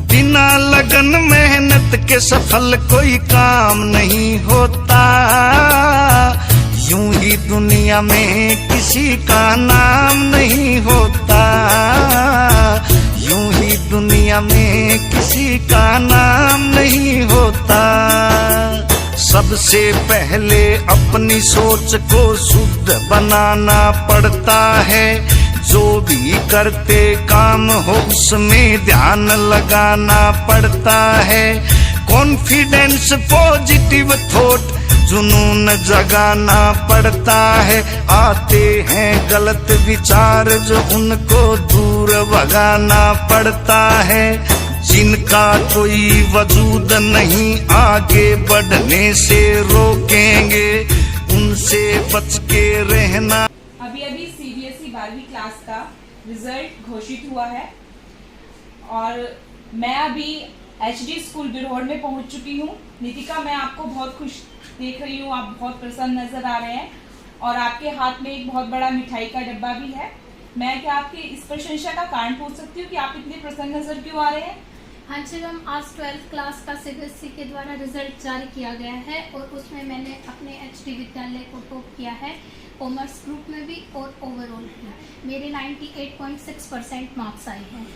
बिना लगन मेहनत के सफल कोई काम नहीं होता। यूं ही दुनिया में किसी का नाम नहीं होता। यूं ही दुनिया में किसी का नाम नहीं होता। सबसे पहले अपनी सोच को शुद्ध बनाना पड़ता है। जो भी करते काम हो उसमें ध्यान लगाना पड़ता है। कॉन्फिडेंस, पॉजिटिव थॉट, जुनून जगाना पड़ता है। आते हैं गलत विचार जो उनको दूर भगाना पड़ता है। जिनका कोई वजूद नहीं आगे बढ़ने से रोकेंगे, उनसे बच के रहना। अभी सीबीएसई 12वीं क्लास का रिजल्ट घोषित हुआ है और मैं अभी एचडी स्कूल बिरहोर में पहुंच चुकी हूं। नितिका, मैं आपको बहुत खुश देख रही हूं, आप बहुत प्रसन्न नजर आ रहे हैं और आपके हाथ में एक बहुत बड़ा मिठाई का डब्बा भी है। मैं क्या आपकी इस प्रशंसा का कारण पूछ सकती हूँ कि आप इतने प्रसन्न नजर क्यों आ रहे हैं? हाँ जी मैम, आज 12th क्लास का सीबीएसई के द्वारा रिजल्ट जारी किया गया है और उसमें मैंने अपने एचडी विद्यालय को टॉप किया है, कॉमर्स ग्रुप में भी और ओवरऑल भी। मेरे 98.6% मार्क्स आए हैं,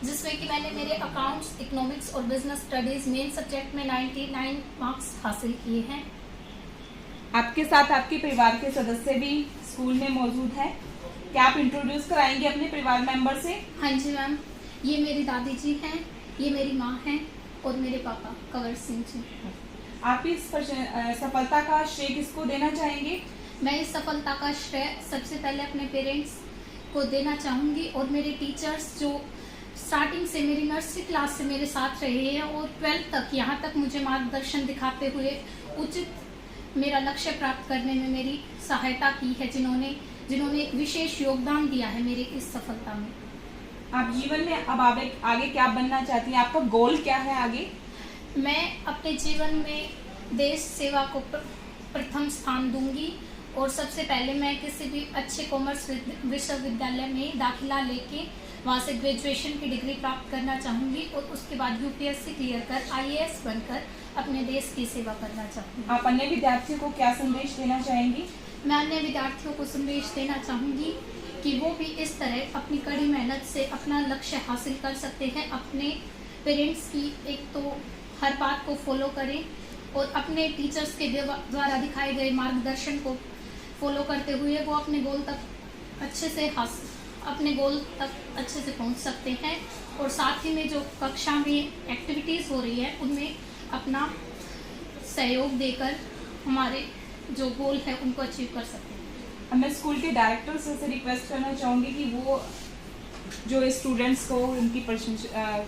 जिसमें कि मैंने मेरे अकाउंट्स, इकोनॉमिक्स और बिजनेस स्टडीज मेन सब्जेक्ट में 99 मार्क्स हासिल किए हैं। आपके साथ आपके परिवार के सदस्य भी स्कूल में मौजूद हैं। क्या आप इंट्रोड्यूस कराएंगे अपने परिवार मेंबर से? हाँ जी मैम, ये मेरी दादी जी हैं, ये मेरी माँ हैं और मेरे पापा कंवर सिंह जी। आप इस सफलता का श्रेय किसको देना चाहेंगे? मैं इस सफलता का श्रेय सबसे पहले अपने पेरेंट्स को देना चाहूँगी और मेरे टीचर्स जो स्टार्टिंग से मेरी नर्सरी क्लास से मेरे साथ रहे हैं और 12th तक यहाँ तक मुझे मार्गदर्शन दिखाते हुए उचित मेरा लक्ष्य प्राप्त करने में मेरी सहायता की है, जिन्होंने विशेष योगदान दिया है मेरी इस सफलता में। आप जीवन में अब आगे क्या बनना चाहती हैं? आपका गोल क्या है आगे? मैं अपने जीवन में देश सेवा को प्रथम स्थान दूंगी और सबसे पहले मैं किसी भी अच्छे कॉमर्स विश्वविद्यालय में दाखिला लेके वहाँ से ग्रेजुएशन की डिग्री प्राप्त करना चाहूँगी और उसके बाद यूपीएससी क्लियर कर आईएएस बनकर अपने देश की सेवा करना चाहूँगी। आप अन्य विद्यार्थियों को क्या संदेश देना चाहेंगी? मैं अन्य विद्यार्थियों को संदेश देना चाहूँगी कि वो भी इस तरह अपनी कड़ी मेहनत से अपना लक्ष्य हासिल कर सकते हैं। अपने पेरेंट्स की एक तो हर बात को फॉलो करें और अपने टीचर्स के द्वारा दिखाए गए मार्गदर्शन को फॉलो करते हुए वो अपने गोल तक अच्छे से पहुंच सकते हैं। और साथ ही में जो कक्षा में एक्टिविटीज़ हो रही है उनमें अपना सहयोग देकर हमारे जो गोल है उनको अचीव कर सकते हैं। अब मैं स्कूल के डायरेक्टर से रिक्वेस्ट करना चाहूँगी कि वो जो स्टूडेंट्स को उनकी प्रशंसा।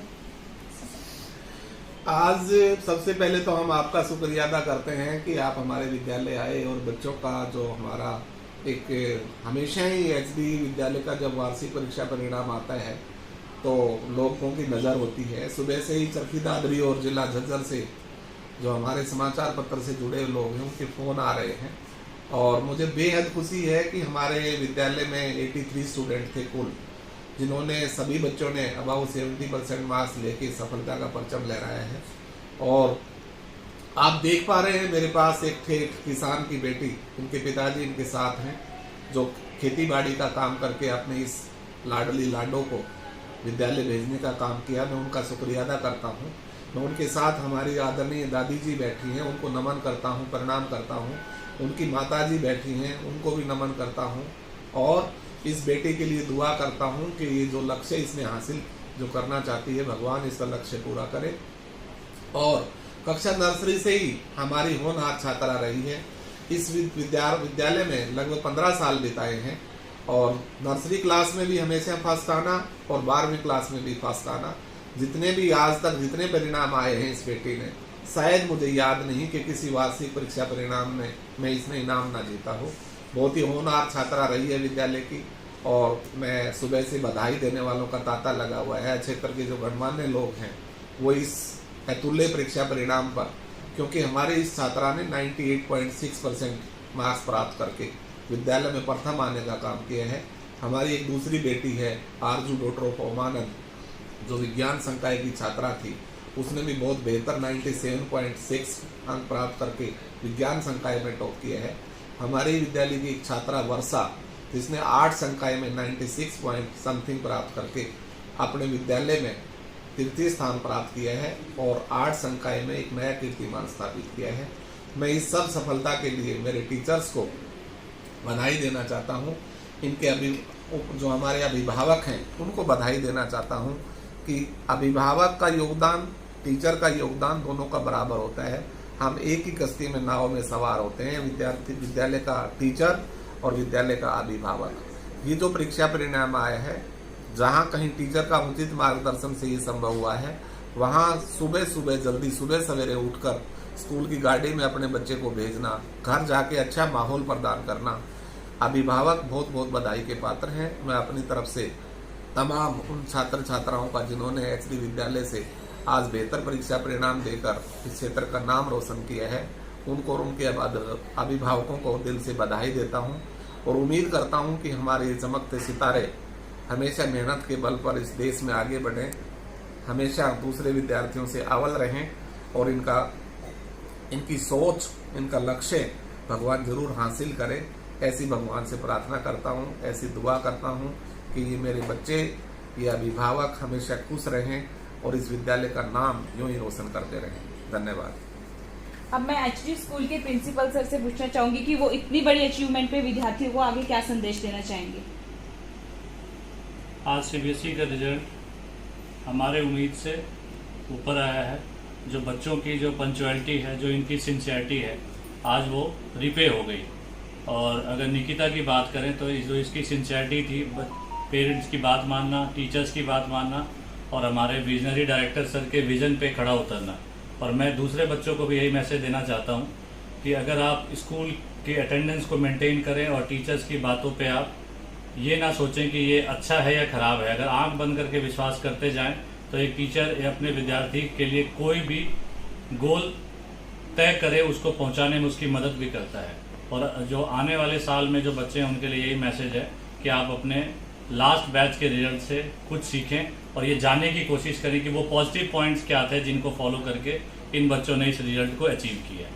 आज सबसे पहले तो हम आपका शुक्रिया अदा करते हैं कि आप हमारे विद्यालय आए और बच्चों का जो हमारा एक हमेशा ही एचडी विद्यालय का जब वार्षिक परीक्षा परिणाम आता है तो लोगों की नज़र होती है। सुबह से ही चरखी दादरी और जिला झज्जर से जो हमारे समाचार पत्र से जुड़े लोग हैं उनके फ़ोन आ रहे हैं और मुझे बेहद खुशी है कि हमारे विद्यालय में 83 स्टूडेंट थे कुल, जिन्होंने सभी बच्चों ने अबाउट 70% मार्क्स लेके सफलता का परचम लहराया है। और आप देख पा रहे हैं मेरे पास एक किसान की बेटी, उनके पिताजी इनके साथ हैं, जो खेती बाड़ी का काम करके अपने इस लाडली लाडो को विद्यालय भेजने का काम किया। मैं उनका शुक्रिया अदा करता हूँ। मैं उनके साथ हमारी आदरणीय दादी जी बैठी हैं, उनको नमन करता हूँ, प्रणाम करता हूँ। उनकी माताजी बैठी हैं, उनको भी नमन करता हूँ और इस बेटे के लिए दुआ करता हूँ कि ये जो लक्ष्य इसने हासिल जो करना चाहती है, भगवान इसका लक्ष्य पूरा करे। और कक्षा नर्सरी से ही हमारी होनहार छात्रा रही है। इस विद्यालय में लगभग 15 साल बिताए हैं और नर्सरी क्लास में भी हमेशा फर्स्ट आना और 12वीं क्लास में भी फर्स्ट आना। जितने भी आज तक जितने परिणाम आए हैं इस बेटी ने, शायद मुझे याद नहीं कि किसी वार्षिक परीक्षा परिणाम में मैं इसमें इनाम ना जीता हो। बहुत ही होनहार छात्रा रही है विद्यालय की और मैं सुबह से बधाई देने वालों का तांता लगा हुआ है। क्षेत्र के जो गणमान्य लोग हैं वो इस अतुल्य परीक्षा परिणाम पर, क्योंकि हमारे इस छात्रा ने 98.6% मार्क्स प्राप्त करके विद्यालय में प्रथम आने का काम किया है। हमारी एक दूसरी बेटी है आरजू डॉटर ऑफ ओमानंद, जो विज्ञान संकाय की छात्रा थी, उसने भी बहुत बेहतर 97.6 अंक प्राप्त करके विज्ञान संकाय में टॉप किया है। हमारे विद्यालय की एक छात्रा वर्षा, जिसने 8 संकाय में 96 पॉइंट समथिंग प्राप्त करके अपने विद्यालय में तृतीय स्थान प्राप्त किया है और 8 संकाय में एक नया कीर्तिमान स्थापित किया है। मैं इस सब सफलता के लिए मेरे टीचर्स को बधाई देना चाहता हूँ। इनके जो हमारे अभिभावक हैं उनको बधाई देना चाहता हूँ कि अभिभावक का योगदान, टीचर का योगदान दोनों का बराबर होता है। हम एक ही कश्ती में नाव में सवार होते हैं, विद्यालय का टीचर और विद्यालय का अभिभावक। ये जो परीक्षा परिणाम आया है, जहाँ कहीं टीचर का उचित मार्गदर्शन से ये संभव हुआ है, वहाँ सुबह सवेरे उठकर स्कूल की गाड़ी में अपने बच्चे को भेजना, घर जाके अच्छा माहौल प्रदान करना, अभिभावक बहुत बहुत बधाई के पात्र हैं। मैं अपनी तरफ से तमाम उन छात्र छात्राओं का जिन्होंने एचडी विद्यालय से आज बेहतर परीक्षा परिणाम देकर इस क्षेत्र का नाम रोशन किया है, उनको और उनके अभिभावकों को दिल से बधाई देता हूं और उम्मीद करता हूं कि हमारे चमकते सितारे हमेशा मेहनत के बल पर इस देश में आगे बढ़ें, हमेशा दूसरे विद्यार्थियों से अव्वल रहें और इनकी सोच, इनका लक्ष्य भगवान जरूर हासिल करें। ऐसी भगवान से प्रार्थना करता हूँ, ऐसी दुआ करता हूँ कि ये मेरे बच्चे, ये अभिभावक हमेशा खुश रहें और इस विद्यालय का नाम यूं ही रोशन करते रहें। धन्यवाद। अब मैं एचडी स्कूल के प्रिंसिपल सर से पूछना चाहूंगी कि वो इतनी बड़ी अचीवमेंट पे विद्यार्थियों को आगे क्या संदेश देना चाहेंगे। आज सीबीएसई का रिजल्ट हमारे उम्मीद से ऊपर आया है। जो बच्चों की जो पंक्चुअलिटी है, जो इनकी सिंसियरिटी है, आज वो रिपे हो गई। और अगर निकिता की बात करें तो जो इसकी सिंसियरिटी थी, पेरेंट्स की बात मानना, टीचर्स की बात मानना और हमारे विजनरी डायरेक्टर सर के विजन पे खड़ा उतरना। और मैं दूसरे बच्चों को भी यही मैसेज देना चाहता हूँ कि अगर आप स्कूल की अटेंडेंस को मेंटेन करें और टीचर्स की बातों पे आप ये ना सोचें कि ये अच्छा है या ख़राब है। अगर आंख बंद करके विश्वास करते जाएं तो एक टीचर या अपने विद्यार्थी के लिए कोई भी गोल तय करे, उसको पहुंचाने में उसकी मदद भी करता है। और जो आने वाले साल में जो बच्चे हैं उनके लिए यही मैसेज है कि आप अपने लास्ट बैच के रिजल्ट से कुछ सीखें और ये जानने की कोशिश करें कि वो पॉजिटिव पॉइंट्स क्या थे जिनको फॉलो करके इन बच्चों ने इस रिजल्ट को अचीव किया।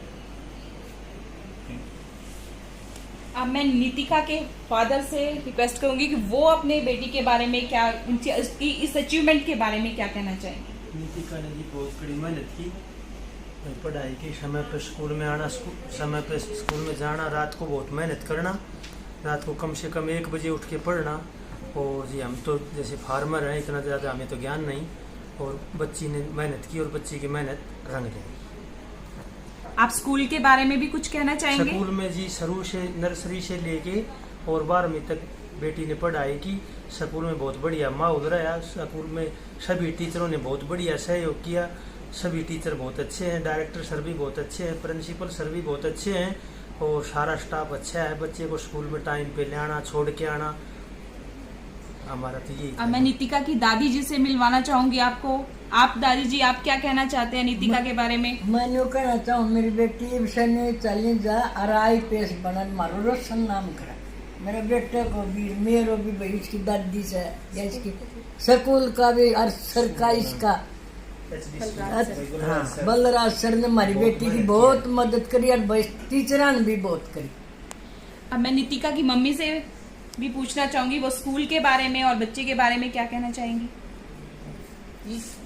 अब मैं नितिका के फादर से रिक्वेस्ट करूंगी कि वो अपने बेटी के बारे में क्या, उनकी इस अचीवमेंट के बारे में क्या कहना चाहेंगे। नितिका ने जी बहुत कड़ी मेहनत की, पढ़ाई की, समय पर स्कूल में आना, समय पर स्कूल में जाना, रात को बहुत मेहनत करना, रात को कम से कम 1 बजे उठ के पढ़ना। और जी हम तो जैसे फार्मर हैं, इतना ज़्यादा हमें तो ज्ञान नहीं, और बच्ची ने मेहनत की और बच्ची की मेहनत रंग ली। आप स्कूल के बारे में भी कुछ कहना चाहेंगे। स्कूल में जी शुरू से नर्सरी से लेके और 12वीं तक बेटी ने पढ़ाई की। स्कूल में बहुत बढ़िया माहौल रहा, स्कूल में सभी टीचरों ने बहुत बढ़िया सहयोग किया, सभी टीचर बहुत अच्छे हैं, डायरेक्टर सर भी बहुत अच्छे हैं, प्रिंसिपल सर भी बहुत अच्छे हैं और सारा स्टाफ अच्छा है। बच्चे को स्कूल में टाइम पे ले आना, छोड़ के आना, हमारा तो यही। अब मैं नितिका की दादी जी से मिलवाना चाहूंगी आपको। आप दादी जी, आप क्या कहना चाहते हैं नितिका के बारे में। मैं यूँ कहना चाहूँ, मेरी बेटी से चली जा और IPS बनन मारो रोशन नाम करा। मेरे बेटे को भी, मेरे भी भाई, इसकी दादी से या इसकी स्कूल का भी और सर का, इसका हाँ बलराज सर ने हमारी बेटी की बहुत मदद करी और टीचर ने भी बहुत करी। अब मैं नितिका की मम्मी से भी पूछना चाहूंगी, वो स्कूल के बारे में और बच्चे के बारे में क्या कहना चाहेंगी।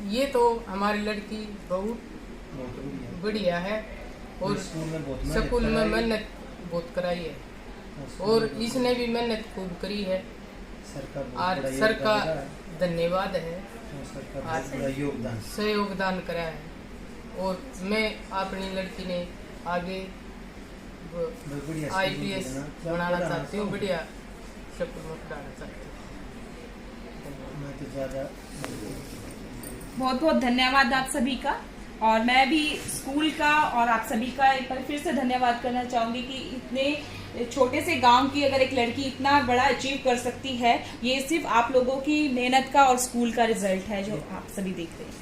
ये तो हमारी लड़की बहुत बढ़िया है और स्कूल में मेहनत बहुत कराई है और इसने भी मेहनत खूब करी है और सर का धन्यवाद है, से योगदान करा है। और मैं अपनी लड़की ने आगे IPS बनाना चाहती हूँ, बढ़िया स्कूल में पढ़ाना चाहती हूँ। बहुत बहुत धन्यवाद आप सभी का। और मैं भी स्कूल का और आप सभी का एक बार फिर से धन्यवाद करना चाहूंगी कि इतने छोटे से गांव की अगर एक लड़की इतना बड़ा अचीव कर सकती है, ये सिर्फ आप लोगों की मेहनत का और स्कूल का रिजल्ट है जो आप सभी देख रहे हैं।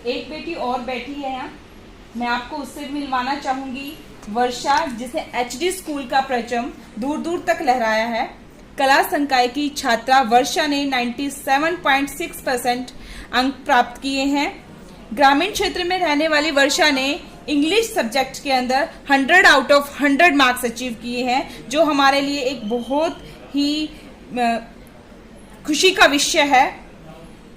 एक बेटी और बैठी है यहाँ, मैं आपको उससे मिलवाना चाहूंगी। वर्षा, जिसने HD स्कूल का परचम दूर दूर तक लहराया है कला संकाय की छात्रा वर्षा ने 97.6% अंक प्राप्त किए हैं। ग्रामीण क्षेत्र में रहने वाली वर्षा ने इंग्लिश सब्जेक्ट के अंदर 100 आउट ऑफ 100 मार्क्स अचीव किए हैं, जो हमारे लिए एक बहुत ही खुशी का विषय है।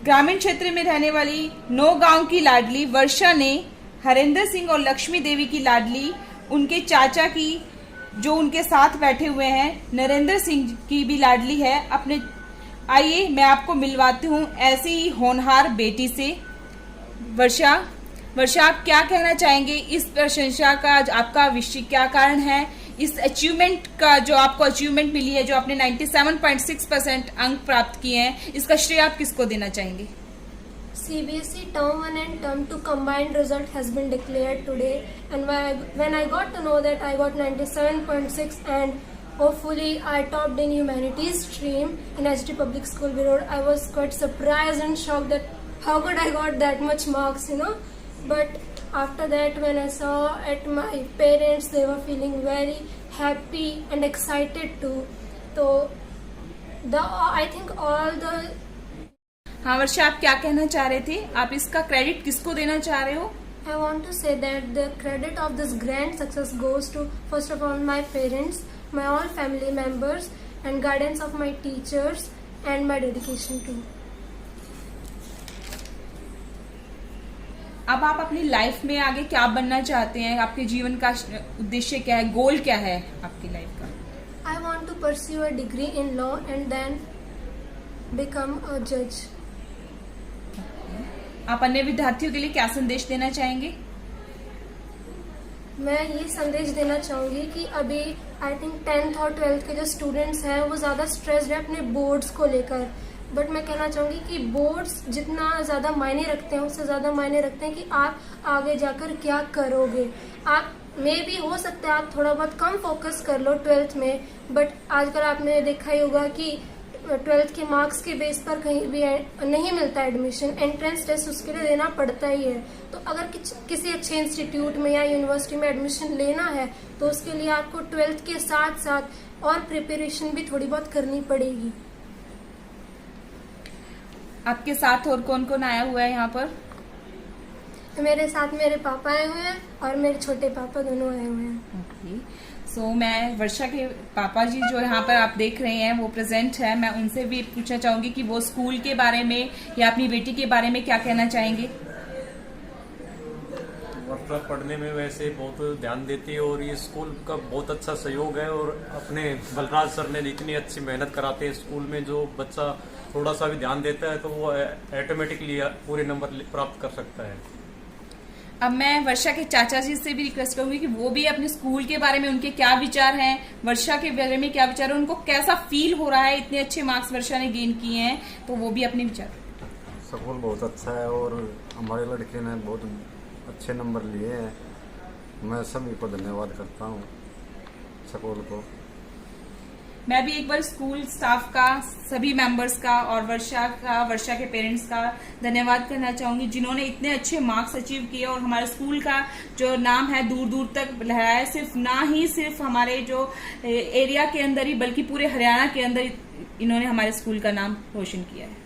ग्रामीण क्षेत्र में रहने वाली 9 गांव की लाडली वर्षा ने हरेंद्र सिंह और लक्ष्मी देवी की लाडली उनके चाचा की, जो उनके साथ बैठे हुए हैं, नरेंद्र सिंह की भी लाडली है। अपने आइए मैं आपको मिलवाती हूँ ऐसी ही होनहार बेटी से। वर्षा, आप क्या कहना चाहेंगे? इस प्रशंसा का आपका विषय क्या कारण है? इस अचीवमेंट का जो आपको अचीवमेंट मिली है, जो आपने 97.6% अंक प्राप्त किए हैं, इसका श्रेय आप किसको देना चाहेंगे? CBSE Term 1 and Term 2 combined result has been declared today, and when I got to know that I got 97.6 and hopefully I topped in humanities stream in HD Public School Road, I was quite surprised and shocked that how could I got that much marks, you know. But after that, when I saw at my parents, they were feeling very happy and excited too. So I think all the हाँ वर्षा, आप क्या कहना चाह रहे थे? आप इसका credit किसको देना चाह रहे हो? I want to say that the credit of this grand success goes to, first of all, my parents, my all family members, and guidance of my teachers and my dedication too. अब आप अपनी life में आगे क्या बनना चाहते हैं? आपके जीवन का उद्देश्य क्या है? गोल क्या है आपकी लाइफ का? I want to pursue a degree in law and then become a judge. आप अन्य विद्यार्थियों के लिए क्या संदेश देना चाहेंगे? मैं ये संदेश देना चाहूँगी कि अभी आई थिंक 10th और 12th के जो स्टूडेंट्स हैं वो ज़्यादा स्ट्रेस्ड है अपने बोर्ड्स को लेकर, बट मैं कहना चाहूँगी कि बोर्ड्स जितना ज़्यादा मायने रखते हैं उससे ज़्यादा मायने रखते हैं कि आप आगे जाकर क्या करोगे। आप मे भी हो सकता है आप थोड़ा बहुत कम फोकस कर लो 12th में, बट आजकल आपने देखा ही होगा कि 12th के मार्क्स के बेस पर कहीं भी नहीं मिलता एडमिशन, एंट्रेंस टेस्ट उसके लिए देना पड़ता ही है। तो अगर किसी अच्छे इंस्टीट्यूट में या यूनिवर्सिटी में एडमिशन लेना है तो उसके लिए आपको 12th के साथ साथ और प्रिपरेशन भी थोड़ी बहुत करनी पड़ेगी। आपके साथ और कौन कौन आया हुआ है यहाँ पर? मेरे साथ मेरे पापा आए हुए हैं और मेरे छोटे पापा दोनों आए हुए हैं। सो मैं वर्षा के पापा जी जो यहाँ पर आप देख रहे हैं वो प्रेजेंट है। मैं उनसे भी पूछना चाहूंगी कि वो स्कूल के बारे में या अपनी बेटी के बारे में क्या कहना चाहेंगे। वर्षा पढ़ने में वैसे बहुत ध्यान देती है और ये स्कूल का बहुत अच्छा सहयोग है, और अपने बलराज सर ने इतनी अच्छी मेहनत कराते हैं स्कूल में, जो बच्चा थोड़ा सा भी ध्यान देता है तो वो ऑटोमेटिकली पूरे नंबर प्राप्त कर सकता है। अब मैं वर्षा के चाचा जी से भी रिक्वेस्ट करूंगी कि वो भी अपने स्कूल के बारे में उनके क्या विचार हैं, वर्षा के बारे में क्या विचार है, उनको कैसा फील हो रहा है, इतने अच्छे मार्क्स वर्षा ने गेन किए हैं, तो वो भी अपने विचार। स्कूल बहुत अच्छा है और हमारे लड़के ने बहुत अच्छे नंबर लिए हैं। मैं सभी को धन्यवाद करता हूँ स्कूल को। मैं भी एक बार स्कूल स्टाफ का, सभी मेंबर्स का और वर्षा के पेरेंट्स का धन्यवाद करना चाहूंगी जिन्होंने इतने अच्छे मार्क्स अचीव किए और हमारे स्कूल का जो नाम है दूर दूर तक लहराया। सिर्फ हमारे जो एरिया के अंदर ही बल्कि पूरे हरियाणा के अंदर इन्होंने हमारे स्कूल का नाम रोशन किया है।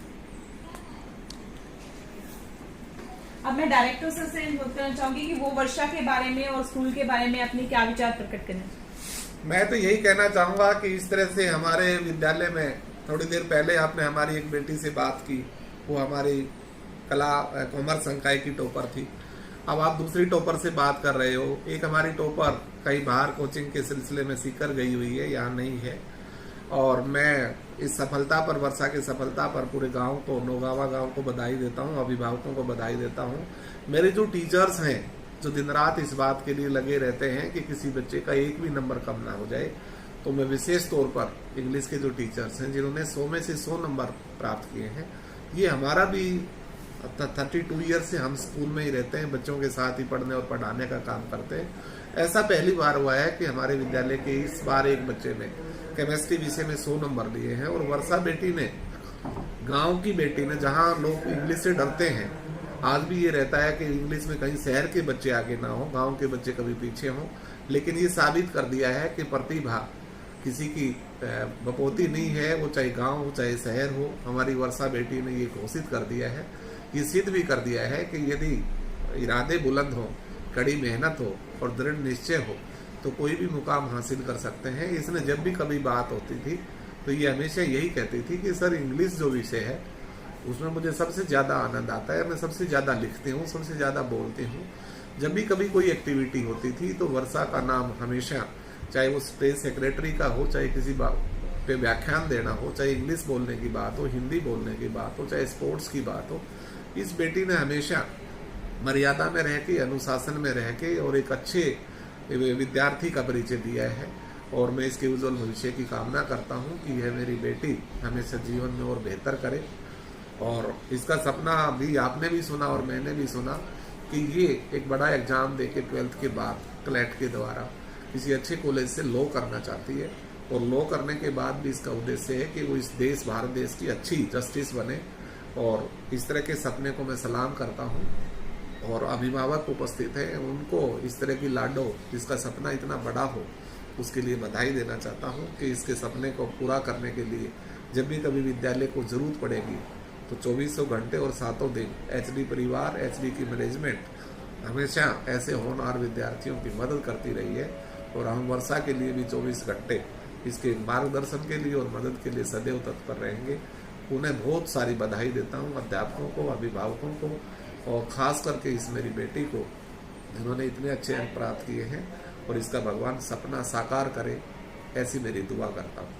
अब मैं डायरेक्टर से बोलना चाहूंगी कि वो वर्षा के बारे में और स्कूल के बारे में अपने क्या विचार प्रकट करना चाहिए। मैं तो यही कहना चाहूंगा कि इस तरह से हमारे विद्यालय में थोड़ी देर पहले आपने हमारी एक बेटी से बात की, वो हमारी कॉमर्स संकाय की टॉपर थी। अब आप दूसरी टॉपर से बात कर रहे हो। एक हमारी टॉपर कहीं बाहर कोचिंग के सिलसिले में सीकर गई हुई है, यहाँ नहीं है, और मैं इस सफलता पर, वर्षा की सफलता पर पूरे गांव को, नौगावा गांव को बधाई देता हूं, अभिभावकों को बधाई देता हूं। मेरे जो टीचर्स हैं जो दिन रात इस बात के लिए लगे रहते हैं कि किसी बच्चे का एक भी नंबर कम ना हो जाए, तो मैं विशेष तौर पर इंग्लिश के जो टीचर्स हैं जिन्होंने 100 में से 100 नंबर प्राप्त किए हैं, ये हमारा भी 32 ईयर से हम स्कूल में ही रहते हैं, बच्चों के साथ ही पढ़ने और पढ़ाने का काम करते हैं। ऐसा पहली बार हुआ है कि हमारे विद्यालय के इस बार एक बच्चे ने केमिस्ट्री विषय में 100 नंबर लिए हैं। और वर्षा बेटी ने, गांव की बेटी ने, जहां लोग इंग्लिश से डरते हैं, आज भी ये रहता है कि इंग्लिश में कहीं शहर के बच्चे आगे ना हो, गांव के बच्चे कभी पीछे हों, लेकिन ये साबित कर दिया है कि प्रतिभा किसी की बपोती नहीं है, वो चाहे गांव हो चाहे शहर हो। हमारी वर्षा बेटी ने ये घोषित कर दिया है, ये सिद्ध भी कर दिया है कि यदि इरादे बुलंद हो, कड़ी मेहनत हो और दृढ़ निश्चय हो तो कोई भी मुकाम हासिल कर सकते हैं। इसने जब भी कभी बात होती थी तो ये हमेशा यही कहती थी कि सर इंग्लिश जो विषय है उसमें मुझे सबसे ज़्यादा आनंद आता है, मैं सबसे ज़्यादा लिखती हूँ, सबसे ज़्यादा बोलती हूँ। जब भी कभी कोई एक्टिविटी होती थी तो वर्षा का नाम हमेशा, चाहे वो स्टेट सेक्रेटरी का हो, चाहे किसी बात पे व्याख्यान देना हो, चाहे इंग्लिश बोलने की बात हो, हिंदी बोलने की बात हो, चाहे स्पोर्ट्स की बात हो, इस बेटी ने हमेशा मर्यादा में रह के, अनुशासन में रह के और एक अच्छे विद्यार्थी का परिचय दिया है। और मैं इसके उज्जवल भविष्य की कामना करता हूँ कि यह मेरी बेटी हमेशा जीवन में और बेहतर करे। और इसका सपना भी आपने भी सुना और मैंने भी सुना कि ये एक बड़ा एग्जाम दे के 12th के बाद क्लैट के द्वारा किसी अच्छे कॉलेज से लॉ करना चाहती है। और लॉ करने के बाद भी इसका उद्देश्य है कि वो इस देश, भारत देश की अच्छी जस्टिस बने। और इस तरह के सपने को मैं सलाम करता हूँ। और अभिभावक उपस्थित हैं, उनको इस तरह की लाडो जिसका सपना इतना बड़ा हो उसके लिए बधाई देना चाहता हूँ कि इसके सपने को पूरा करने के लिए जब भी कभी विद्यालय को जरूरत पड़ेगी तो 2400 घंटे और 7 दिन एचडी परिवार, एचडी की मैनेजमेंट हमेशा ऐसे होनहार विद्यार्थियों की मदद करती रही है। और हम वर्षा के लिए भी 24 घंटे इसके मार्गदर्शन के लिए और मदद के लिए सदैव तत्पर रहेंगे। उन्हें बहुत सारी बधाई देता हूँ, अध्यापकों को, अभिभावकों को और ख़ास करके इस मेरी बेटी को जिन्होंने इतने अच्छे अंक प्राप्त किए हैं। और इसका भगवान सपना साकार करे, ऐसी मेरी दुआ करता हूँ।